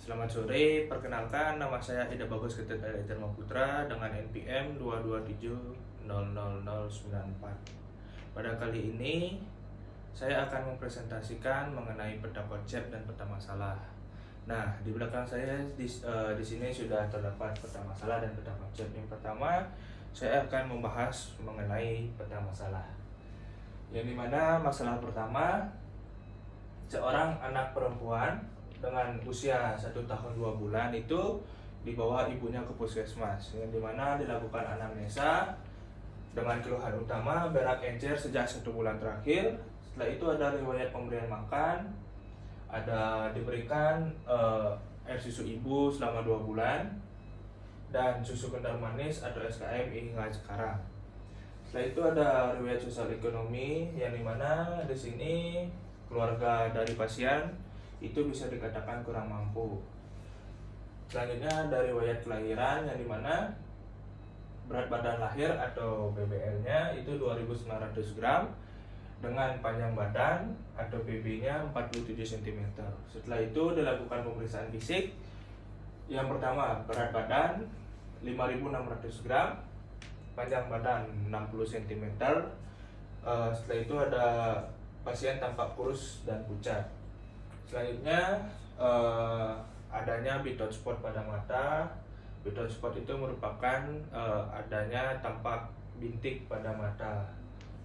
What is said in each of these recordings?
Selamat sore, perkenalkan nama saya Ida Bagus Ketet Dharma Putra dengan NPM 227000094. Pada kali ini saya akan mempresentasikan mengenai peta konsep dan peta masalah. Nah, di belakang saya di sini sudah terdapat peta masalah dan peta konsep. Yang pertama, saya akan membahas mengenai peta masalah. Yang dimana masalah pertama, seorang anak perempuan dengan usia 1 tahun 2 bulan itu dibawa ibunya ke puskesmas, yang dimana dilakukan anamnesa dengan keluhan utama berak encer sejak 1 bulan terakhir. Setelah itu ada riwayat pemberian makan, ada diberikan air susu ibu selama 2 bulan, dan susu kental manis atau SKM hingga sekarang. Setelah itu ada riwayat sosial ekonomi, yang dimana di sini keluarga dari pasien itu bisa dikatakan kurang mampu. Selanjutnya dari riwayat kelahiran, yang dimana berat badan lahir atau BBL-nya itu 2.900 gram dengan panjang badan atau BB-nya 47 cm. Setelah itu dilakukan pemeriksaan fisik. Yang pertama, berat badan 5.600 gram, panjang badan 60 cm. Setelah itu ada pasien tampak kurus dan pucat. Selanjutnya adanya bitot spot pada mata. Bitot spot itu merupakan adanya tampak bintik pada mata.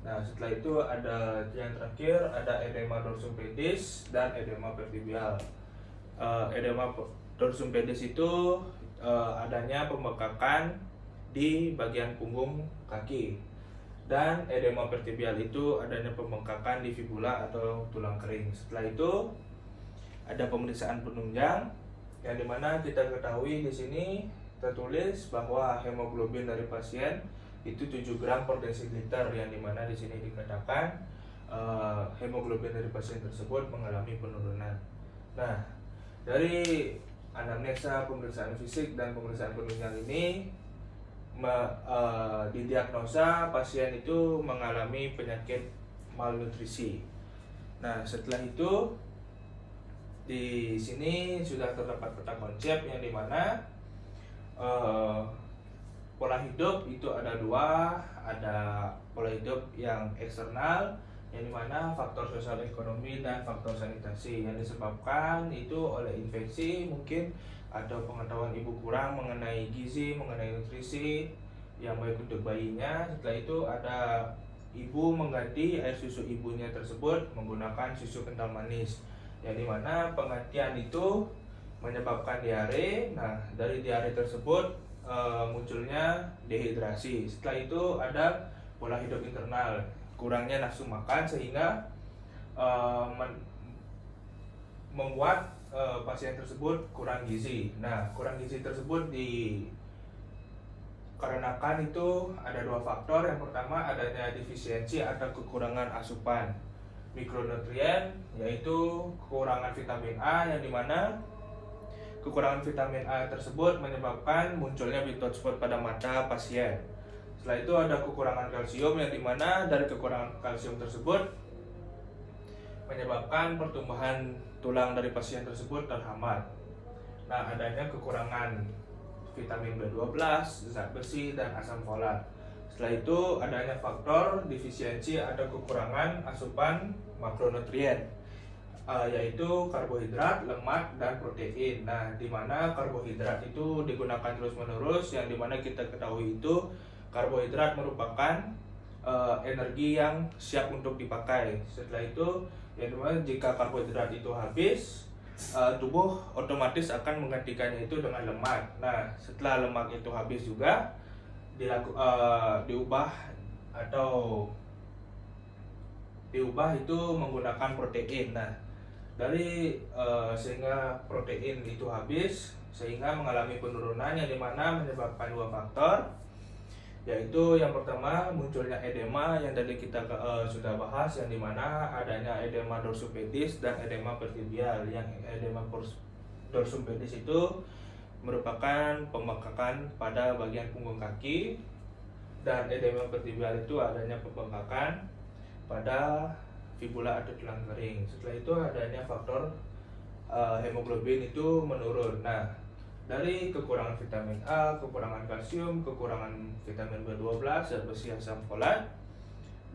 Nah, setelah itu ada yang terakhir, ada edema dorsum pedis dan edema vertibial. Edema dorsum pedis itu adanya pembengkakan di bagian punggung kaki, dan edema vertibial itu adanya pembengkakan di fibula atau tulang kering. Setelah itu ada pemeriksaan penunjang, yang dimana kita ketahui di sini tertulis bahwa hemoglobin dari pasien itu 7 gram per desiliter, yang dimana di sini dikatakan hemoglobin dari pasien tersebut mengalami penurunan. Nah, dari anamnesa, pemeriksaan fisik dan pemeriksaan penunjang ini didiagnosa pasien itu mengalami penyakit malnutrisi. Nah, setelah itu di sini sudah terdapat peta konsep, yang dimana pola hidup itu ada dua, ada pola hidup yang eksternal, yang dimana faktor sosial ekonomi dan faktor sanitasi yang disebabkan itu oleh infeksi mungkin, atau pengetahuan ibu kurang mengenai gizi, mengenai nutrisi yang baik untuk bayinya. Setelah itu ada ibu mengganti air susu ibunya tersebut menggunakan susu kental manis, yang dimana penggantian itu menyebabkan diare. Nah, dari diare tersebut munculnya dehidrasi. Setelah itu ada pola hidup internal, kurangnya nafsu makan sehingga membuat pasien tersebut kurang gizi. Nah, kurang gizi tersebut dikarenakan itu ada dua faktor. Yang pertama, adanya defisiensi atau kekurangan asupan mikronutrien, yaitu kekurangan vitamin A, yang dimana kekurangan vitamin A tersebut menyebabkan munculnya bitot spot pada mata pasien. Setelah itu ada kekurangan kalsium, yang dimana dari kekurangan kalsium tersebut menyebabkan pertumbuhan tulang dari pasien tersebut terhambat. Nah, adanya kekurangan vitamin B12, zat besi, dan asam folat. Setelah itu adanya faktor defisiensi atau kekurangan asupan makronutrien, yaitu karbohidrat, lemak, dan protein. Nah, di mana karbohidrat itu digunakan terus-menerus, yang dimana kita ketahui itu karbohidrat merupakan energi yang siap untuk dipakai. Setelah itu, yang dimana jika karbohidrat itu habis, tubuh otomatis akan menggantikannya itu dengan lemak. Nah, setelah lemak itu habis juga diubah itu menggunakan protein. Nah, dari sehingga protein itu habis, sehingga mengalami penurunan, yang dimana menyebabkan dua faktor, yaitu yang pertama munculnya edema yang tadi kita sudah bahas, yang dimana adanya edema dorsum pedis dan edema vertibial. Yang edema dorsum pedis itu merupakan pembengkakan pada bagian punggung kaki, dan edema vertibial itu adanya pembengkakan pada fibula atau tulang kering. Setelah itu adanya faktor hemoglobin itu menurun. Nah, dari kekurangan vitamin A, kekurangan kalsium, kekurangan vitamin B12, zat besi, asam folat,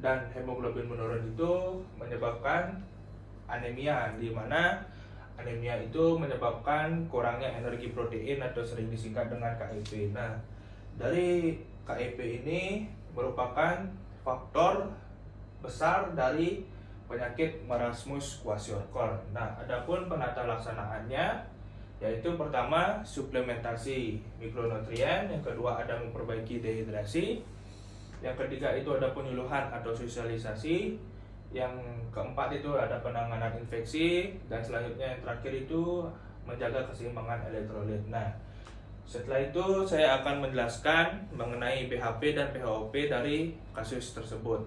dan hemoglobin menurun itu menyebabkan anemia, di mana anemia itu menyebabkan kurangnya energi protein atau sering disingkat dengan KEP. Nah, dari KEP ini merupakan faktor besar dari penyakit marasmus kwashiorkor. Nah, adapun penata laksanaannya yaitu pertama suplementasi mikronutrien, yang kedua ada memperbaiki dehidrasi, yang ketiga itu ada penyuluhan atau sosialisasi, yang keempat itu ada penanganan infeksi, dan selanjutnya yang terakhir itu menjaga keseimbangan elektrolit. Nah, setelah itu saya akan menjelaskan mengenai BHP dan PHOP dari kasus tersebut.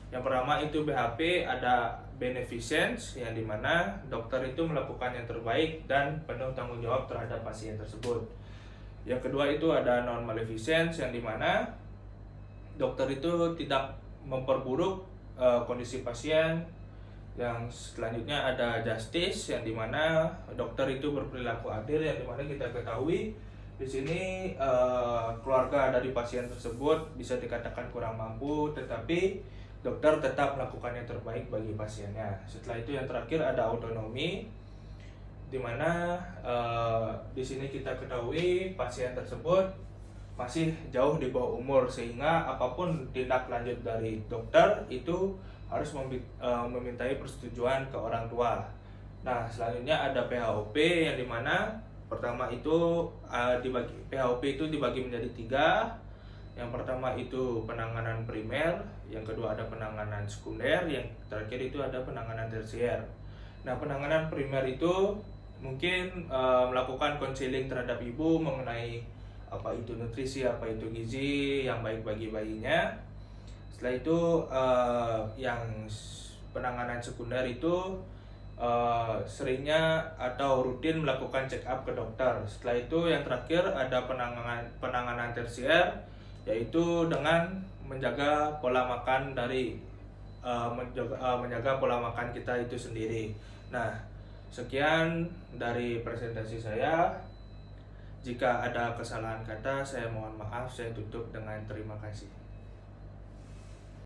Yang pertama itu BHP ada beneficence, yang dimana dokter itu melakukan yang terbaik dan penuh tanggung jawab terhadap pasien tersebut. Yang kedua itu ada non maleficence, yang dimana dokter itu tidak memperburuk kondisi pasien. Yang selanjutnya ada justice, yang dimana dokter itu berperilaku adil, yang dimana kita ketahui di sini keluarga dari pasien tersebut bisa dikatakan kurang mampu, tetapi dokter tetap melakukan yang terbaik bagi pasiennya. Setelah itu yang terakhir ada autonomi, di mana di sini kita ketahui pasien tersebut masih jauh di bawah umur, sehingga apapun tindak lanjut dari dokter itu harus memintai persetujuan ke orang tua. Nah, selanjutnya ada PHOP, yang dimana pertama itu PHOP itu dibagi menjadi 3. Yang pertama itu penanganan primer, yang kedua ada penanganan sekunder, yang terakhir itu ada penanganan tersier. Nah, penanganan primer itu mungkin melakukan konseling terhadap ibu mengenai apa itu nutrisi, apa itu gizi yang baik bagi bayinya. Setelah itu yang penanganan sekunder itu seringnya atau rutin melakukan check up ke dokter. Setelah itu yang terakhir ada penanganan tersier, yaitu dengan menjaga pola makan menjaga pola makan kita itu sendiri. Nah, sekian dari presentasi saya. Jika ada kesalahan kata, saya mohon maaf. Saya tutup dengan terima kasih.